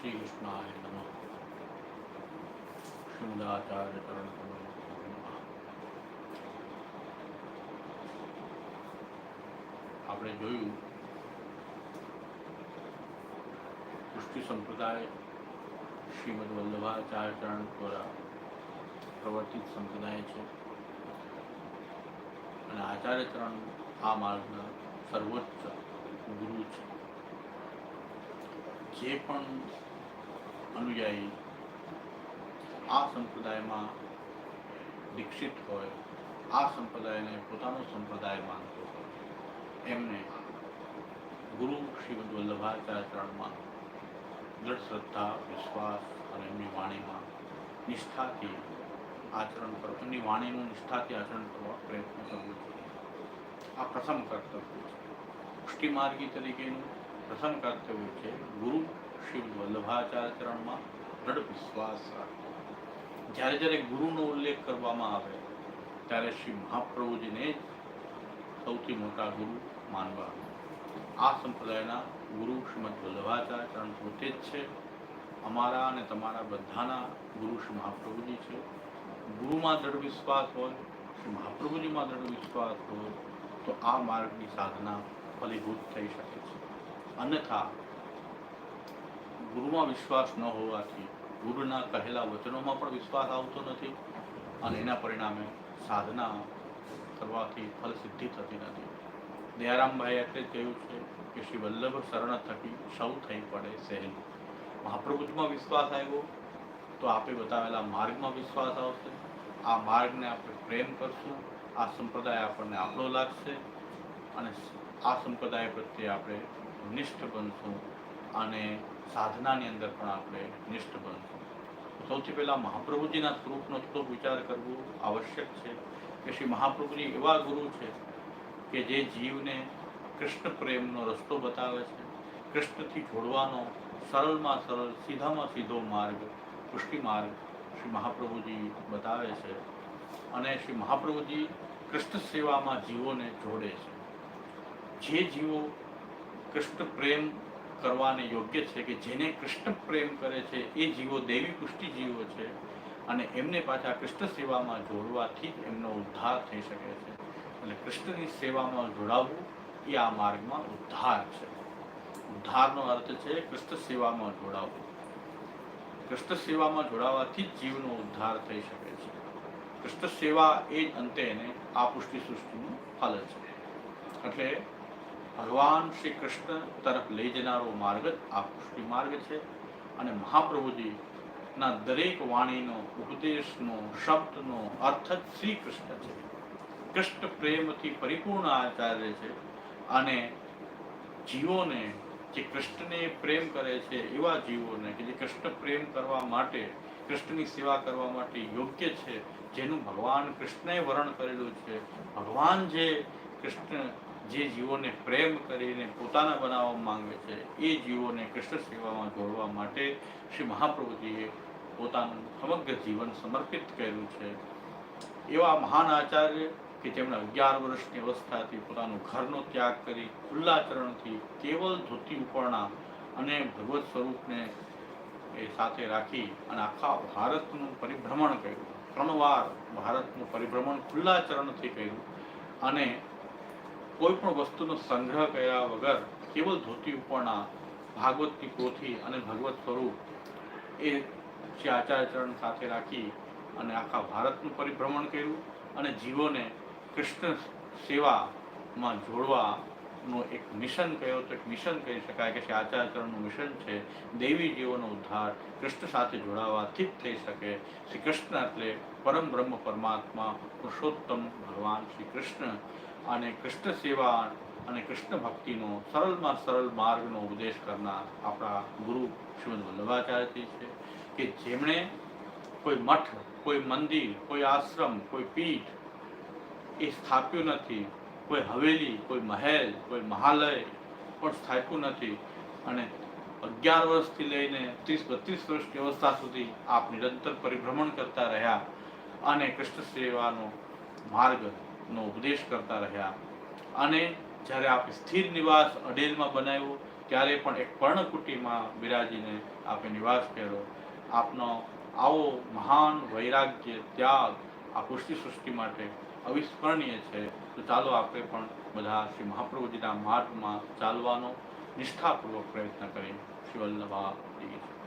શ્રી કૃષ્ણાય નમઃ. શ્રીમદાચાર્ય ચરણ કમલ. આપણે જોયું પુષ્ટિ સંપ્રદાય શ્રીમદ વલ્લભાચાર્ય ચરણ દ્વારા પ્રવર્તિત સંપ્રદાય છે અને આચાર્ય ચરણ આ માર્ગના સર્વોચ્ચ ગુરુ છે. જે પણ અનુયાયી આ સંપ્રદાયમાં દીક્ષિત હોય, આ સંપ્રદાયને પોતાનો સંપ્રદાય માનતો હોય, એમને ગુરુ શ્રીમદ વલ્લભાચાર્ય ચરણમાં દ્રઢ શ્રદ્ધા, વિશ્વાસ અને એમની વાણીમાં નિષ્ઠાથી આચરણ કરવું, એમની વાણીનું નિષ્ઠાથી આચરણ કરવા પ્રયત્ન કરવો જોઈએ. આ પ્રથમ કર્તવ્ય છે. પુષ્ટિ માર્ગી તરીકેનું પ્રથમ કર્તવ્ય છે ગુરુ શ્રીમદ વલ્લભાચાર્ય ચરણમાં દ્રઢ વિશ્વાસ રાખવો. જ્યારે જ્યારે ગુરુનો ઉલ્લેખ કરવામાં આવે ત્યારે શ્રી મહાપ્રભુજીને જ સૌથી મોટા ગુરુ માનવાનું. આ સંપ્રદાયના ગુરુ શ્રીમદ વલ્લભાચાર્ય ચરણ પોતે જ છે. અમારા અને તમારા બધાના ગુરુ શ્રી મહાપ્રભુજી છે. ગુરુમાં દ્રઢ વિશ્વાસ હોય, શ્રી મહાપ્રભુજીમાં દ્રઢ વિશ્વાસ હોય તો આ માર્ગની સાધના ફલીભૂત થઈ શકે છે. અન્યથા ગુરુમાં વિશ્વાસ ન હોવાથી ગુરુના કહેલા વચનોમાં પણ વિશ્વાસ આવતો નથી અને એના પરિણામે સાધના કરવાથી ફલ સિદ્ધિ થતી નથી. દયારામભાઈ એટલે જ કહ્યું છે કે શ્રી વલ્લભ શરણ થકી સૌ થઈ પડે સહેલું. મહાપ્રભુજીમાં વિશ્વાસ આવ્યો તો આપે બતાવેલા માર્ગમાં વિશ્વાસ આવશે. આ માર્ગને આપણે પ્રેમ કરશું, આ સંપ્રદાય આપણને આપણો લાગશે અને આ સંપ્રદાય પ્રત્યે આપણે નિષ્ઠ બનશું અને સાધનાની અંદર પણ આપણે નિષ્ઠ બનશું. સૌથી પહેલાં મહાપ્રભુજીના સ્વરૂપનો થોડોક વિચાર કરવો આવશ્યક છે કે શ્રી મહાપ્રભુજી એવા ગુરુ છે કે જે જીવને કૃષ્ણ પ્રેમનો રસ્તો બતાવે છે. કૃષ્ણથી જોડવાનો સરળમાં સરળ, સીધામાં સીધો માર્ગ, પુષ્ટિ માર્ગ શ્રી મહાપ્રભુજી બતાવે છે અને શ્રી મહાપ્રભુજી કૃષ્ણ સેવામાં જીવોને જોડે છે. જે જીવો કૃષ્ણ પ્રેમ કરવાને યોગ્ય છે, કે જેને કૃષ્ણ પ્રેમ કરે છે, એ જીવો દેવી પુષ્ટિ જીવો છે અને એમને પાછા કૃષ્ણ સેવામાં જોડવાથી જ એમનો ઉદ્ધાર થઈ શકે છે. એટલે કૃષ્ણની સેવામાં જોડાવવું એ આ માર્ગમાં ઉદ્ધાર છે. ઉદ્ધારનો અર્થ છે કૃષ્ણ સેવામાં જોડાવવું. કૃષ્ણ સેવામાં જોડાવાથી જ જીવનો ઉદ્ધાર થઈ શકે છે. કૃષ્ણ સેવા એ જ અંતે એને આ પુષ્ટિ સૃષ્ટિનું ફલ છે. એટલે ભગવાન શ્રી કૃષ્ણ તરફ લઈ જનારો માર્ગ જ આ પુષ્ટિ માર્ગ છે અને મહાપ્રભુજીના દરેક વાણીનો, ઉપદેશનો, શબ્દનો અર્થ જ શ્રી કૃષ્ણ છે. કૃષ્ણ પ્રેમથી પરિપૂર્ણ આચાર્ય છે અને જીવોને જે કૃષ્ણને પ્રેમ કરે છે એવા જીવોને કે જે કૃષ્ણ પ્રેમ કરવા માટે, કૃષ્ણની સેવા કરવા માટે યોગ્ય છે, જેનું ભગવાન કૃષ્ણએ વરણ કરેલું છે, ભગવાન જે કૃષ્ણ જે જીવોને પ્રેમ કરીને પોતાના બનાવવા માંગે છે એ જીવોને કૃષ્ણ સેવામાં જોડવા માટે શ્રી મહાપ્રભુજીએ પોતાનું સમગ્ર જીવન સમર્પિત કર્યું છે. એવા મહાન આચાર્ય કે જેમણે 11 વર્ષની અવસ્થાથી પોતાનું ઘરનો ત્યાગ કરી ખુલ્લા ચરણથી કેવલ ધોતી ઉપરણા અને ભગવત સ્વરૂપને એ સાથે રાખી અને આખા ભારતનું પરિભ્રમણ કર્યું. 3 વાર ભારતનું પરિભ્રમણ ખુલ્લા ચરણથી કર્યું અને કોઈ પણ વસ્તુનો સંગ્રહ કર્યા વગર કેવલ ધોતી ઉપરના ભાગવતની પોથી અને ભગવત સ્વરૂપ એ શ્રી આચાર્ય ચરણ સાથે રાખી અને આખા ભારતનું પરિભ્રમણ કર્યું અને જીવોને કૃષ્ણ સેવામાં જોડવાનો એક મિશન કહ્યો તો એક મિશન કહી શકાય કે શ્રી આચાર્ય ચરણનું મિશન છે દેવી જીવોનો ઉદ્ધાર કૃષ્ણ સાથે જોડાવાથી જ થઈ શકે. શ્રી કૃષ્ણ એટલે પરમ બ્રહ્મ પરમાત્મા પુરુષોત્તમ ભગવાન શ્રી કૃષ્ણ અને કૃષ્ણ સેવા અને કૃષ્ણ ભક્તિનો સરળમાં સરળ માર્ગનો ઉપદેશ કરનાર આપણા ગુરુ શ્રીમદ વલ્લભાચાર્યજી છે કે જેમણે કોઈ મઠ, કોઈ મંદિર, કોઈ આશ્રમ, કોઈ પીઠ એ સ્થાપ્યું નથી, કોઈ હવેલી, કોઈ મહેલ, કોઈ મહાલય પણ સ્થાપ્યું નથી અને 11 વર્ષથી લઈને 30-32 વર્ષની અવસ્થા સુધી આપ નિરંતર પરિભ્રમણ કરતા રહ્યા અને કૃષ્ણ સેવાનો માર્ગનો ઉપદેશ કરતા રહ્યા અને જ્યારે આપ સ્થિર નિવાસ અડેલમાં બનાવ્યો ત્યારે પણ એક પર્ણકુટીમાં બિરાજીને આપે નિવાસ કર્યો. આપનો આવો મહાન વૈરાગ્ય ત્યાગ આ પુષ્ટિ સૃષ્ટિ માટે અવિસ્મરણીય છે. તો ચાલો આપણે પણ બધા શ્રી મહાપ્રભુજીના માર્ગમાં ચાલવાનો નિષ્ઠાપૂર્વક પ્રયત્ન કરીએ. શ્રી વલ્લભાદેવ.